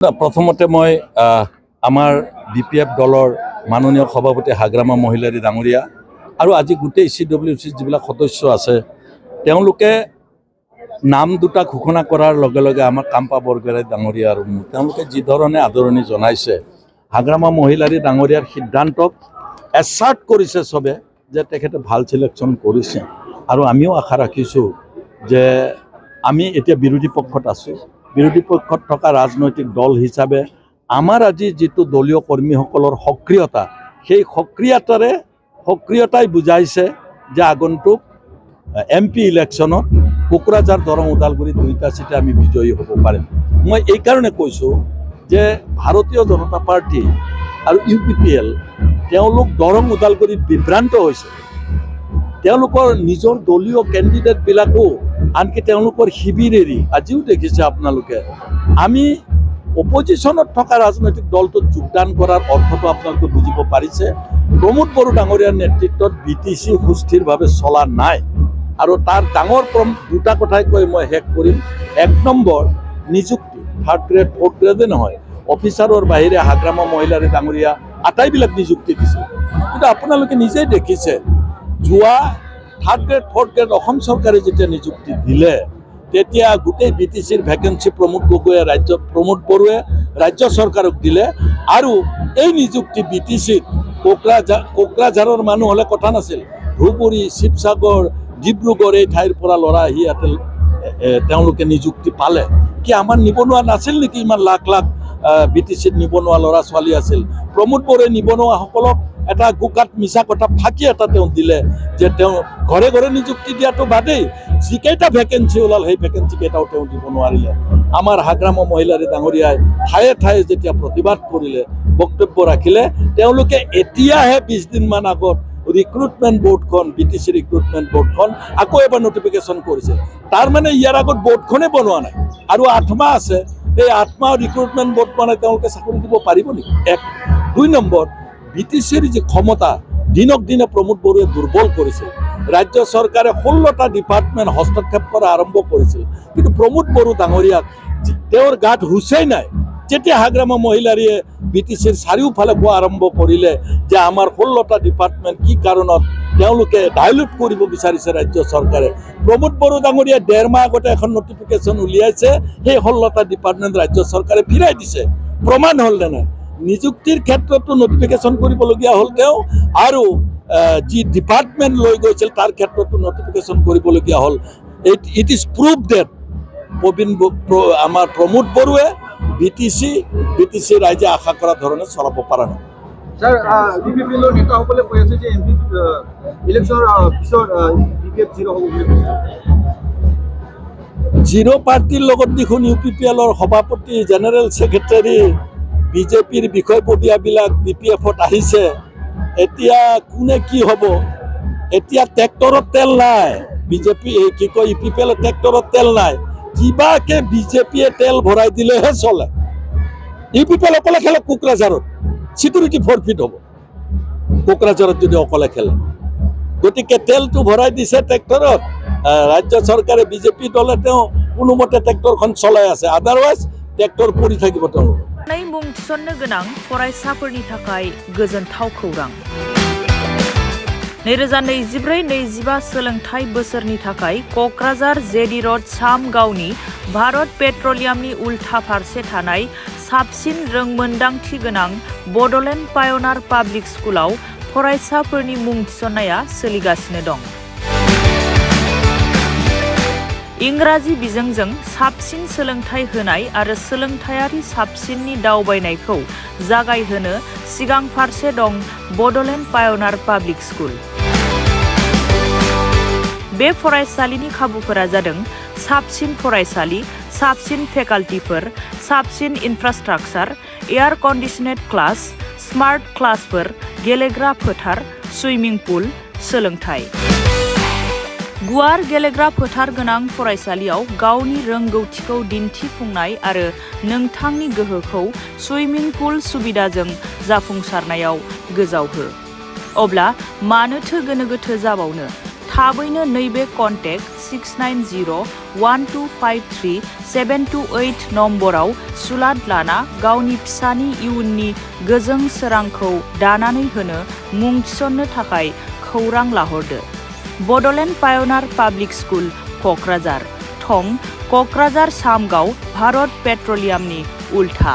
प्रथमते मैं आमार BPF दलर माननीय सभापति हाग्रामा महिलारी डांगरिया और आज गोटे CWC जिबिलाक सदस्य आछे तेनलोके नाम दुटा घोषणा करार लगे लगे आमार काम्पा बरगोहाई डांगरिया और तेनलोके जी धरणे आदरणी जनाइছে हाग्रामा महिलारी डांगरियार सिद्धान्तक एसार्ट करिছে सबे जे तेखेते भाल सिलेक्शन करिছে और आमिও आशा राखिছোঁ जे आमी एतिया विरोधी पक्षत आছোঁ विरोधी पक्षत थका राजनैतिक दल हिसाबे आमार আজি जितु दलीय कर्मीসকলৰ सक्रियता সেই सक्रियताই बुझाइছে जे आगन्तुक MP इलेक्शনত कोकराझार दरং उदालगुरि दुईटा सीटे आमी विजयी হ'ব পাৰিম। মই এই কাৰণে কৈছোঁ যে ভাৰতীয় জনতা পাৰ্টি আৰু UPPL তেওঁলোক দৰং উদালগুৰিত বিভ্ৰান্ত হৈছে। তেওঁলোকৰ নিজৰ দলীয় কেণ্ডিডেটবিলাকো আনকি তেওঁলোকৰ শিবিৰ এৰি আজিও দেখিছে আপোনালোকে আমি অপজিশ্যনত থকা ৰাজনৈতিক দলটোত যোগদান কৰাৰ অৰ্থটো আপোনালোকে বুজিব পাৰিছে। প্ৰমোদ বড়ো ডাঙৰীয়াৰ নেতৃত্বত BTC সুস্থিৰভাৱে চলা নাই আৰু তাৰ ডাঙৰ দুটা কথাই কৈ মই শেষ কৰিম। এক নম্বৰ নিযুক্তি থাৰ্ড গ্ৰেড ফ'ৰ্থ গ্ৰেডে নহয় অফিচাৰৰ বাহিৰে হাগ্ৰামা মহিলাৰী ডাঙৰীয়া আটাইবিলাক নিযুক্তি দিছে কিন্তু আপোনালোকে নিজেই দেখিছে যোৱা third grade fourth grade Assam চৰকাৰে যেতিয়া নিযুক্তি দিলে তেতিয়া গোটেই BTCৰ ভেকেঞ্চি প্ৰমোদ গগৈয়ে প্ৰমোদ বড়োৱে ৰাজ্য চৰকাৰক দিলে আৰু এই নিযুক্তি BTCত কোকৰাঝাৰৰ মানুহ হ'লে কথা নাছিল ধুবুৰী শিৱসাগৰ ডিব্ৰুগড় এই ঠাইৰ পৰা ল'ৰা আহি ইয়াতে তেওঁলোকে নিযুক্তি পালে কি আমাৰ নিবনুৱা নাছিল নেকি ইমান লাখ লাখ BTCত নিবনুৱা ল'ৰা ছোৱালী আছিল প্ৰমোদ বড়োৱে নিবনুৱাসকলক এটা গোকাত মিছা কথা ফাঁকি এটা তেওঁ দিলে যে তেওঁ ঘৰে ঘৰে নিযুক্তি দিয়াটো বাদেই যিকেইটা ভেকেঞ্চি ওলাল সেই ভেকেঞ্চি কেইটাও তেওঁ দিব নোৱাৰিলে। আমাৰ হাগ্ৰামা মহিলাৰী ডাঙৰীয়াই ঠায়ে ঠায়ে যেতিয়া প্ৰতিবাদ কৰিলে বক্তব্য ৰাখিলে তেওঁলোকে এতিয়াহে 20 দিনমান আগত ৰিক্ৰুটমেণ্ট বোৰ্ডখন BTC ৰিক্ৰুটমেণ্ট বোৰ্ডখন আকৌ এবাৰ নটিফিকেশ্যন কৰিছে তাৰ মানে ইয়াৰ আগত বোৰ্ডখনে বনোৱা নাই আৰু 8 মাহ আছে এই 8 মাহ ৰিক্ৰুটমেণ্ট বোৰ্ড মানে তেওঁলোকে চাকৰি দিব পাৰিব নেকি এক দুই নম্বৰ BTCৰ যে ক্ষমতা দিনক দিনে প্ৰমোদ বড়োৱে দুৰ্বল কৰিছিল ৰাজ্য চৰকাৰে 16টা ডিপাৰ্টমেণ্ট হস্তক্ষেপ কৰা আৰম্ভ কৰিছিল কিন্তু প্ৰমোদ বড়ো ডাঙৰীয়াক তেওঁৰ গাত হুঁচেই নাই যেতিয়া হাগ্ৰামা মহিলাৰীয়ে BTCৰ চাৰিওফালে কোৱা আৰম্ভ কৰিলে যে আমাৰ 16টা ডিপাৰ্টমেণ্ট কি কাৰণত তেওঁলোকে ডাইলুট কৰিব বিচাৰিছে ৰাজ্য চৰকাৰে প্ৰমোদ বড়ো ডাঙৰীয়া 1.5 মাহ আগতে এখন নটিফিকেশ্যন উলিয়াইছে সেই 16টা ডিপাৰ্টমেণ্ট ৰাজ্য চৰকাৰে ফিৰাই দিছে প্ৰমাণ হ'ল নে নিযুক্তিৰ ক্ষেত্ৰতো নটিফিকেশ্যন কৰিবলগীয়া হ'ল তেওঁ আৰু যি ডিপাৰ্টমেণ্ট লৈ গৈছিল তাৰ ক্ষেত্ৰতো নটিফিকেশ্যন কৰিবলগীয়া হ'ল ইট ইজ প্ৰুভ ডেট আমাৰ প্ৰমোদ বড়োৱে BTC ৰাইজে আশা কৰা ধৰণে চলাব পৰা নাই। স্যাৰ UPPLৰ নেতাসকলে কৈ আছে যে MP ইলেকশ্যনৰ পিছত BPF 0 হ'ব বুলি কৈছে জিৰ' পাৰ্টিৰ লগত দেখোন UPPLৰ সভাপতি জেনেৰেল ছেক্ৰেটাৰী BJPৰ বিষয়ববীয়াবিলাক BPFত আহিছে এতিয়া কোনে কি হ'ব এতিয়া ট্ৰেক্টৰত তেল নাই BJP কি কয় UPPL ট্ৰেক্টৰত তেল নাই কিবাকে BJPয়ে তেল ভৰাই দিলেহে চলে UPPL অকলে খেলে কোকৰাঝাৰত সিকিউৰিটি ফৰফিট হ'ব কোকৰাঝাৰত যদি অকলে খেলে গতিকে তেলটো ভৰাই দিছে ট্ৰেক্টৰত ৰাজ্য চৰকাৰে BJP দলে তেওঁ কোনোমতে ট্ৰেক্টৰখন চলাই আছে আদাৰৱাইজ ট্ৰেক্টৰ পৰি থাকিব তেওঁলোক मुं थिसननो गोनां फरायसाफोरनि थाखाय गोजोनथाव खौरां 2024-25 सोलोंथाइ बोसोरनि थाखाय क'क्राझार JD र'ड सामगावनि भारत पेट्रलियामनि उल्था फारसे थानाय साबसिन रोंमोन्दांथि गोनां बड'लेण्ड पाय'नार पाब्लिक स्कुलाव फरायसाफोरनि मुं थिसननाया सोलिगासिनो दं। इंराजी बिजोंजों साबसिन सोलोंथाइ होनाय आरो सोलोंथायारि साबसिननि दावबायनायखौ जागायहोनो सिगां फारसे दं बड'लेण्ड पाय'नार पाब्लिक स्कुल। बे फरायसालिनि खाबुफोरा जादों साबसिन फरायसालि, साबसिन फेकाल्टिफोर, साबसिन इनफ्रास्ट्राक्चार, एयार कन्डिशनेड क्लास, स्मार्ट क्लासफोर, गेलेग्रा फोथार, सुइमिं पुल, सोलोंथाइ। गुवार गेलेग्रा फोथार गोनां फरायसालियाव गावनि रोंगौथिखौ दिन्थिफुंनाय आरो नोंथांनि गोहोखौ सुइमिं पुल सुबिदाजों जाफुंसारनायाव गोजावहो। अब्ला मानोथो गोनो गोथो जाबावनो थाबैनो नैबे कन्टेक्ट 069012537228 नम्बराव सुलाद लाना गावनि फिसानि इयुननि गोजों सोरांखौ दानानै होनो मुं थिसननो थाखाय खौरां लाहरदो। बड'लेण्ड पाय'नियार पाब्लिक स्कुल क'क्राझार थं क'क्राझार सामगाव भारत पेट्रलियामनि उल्था।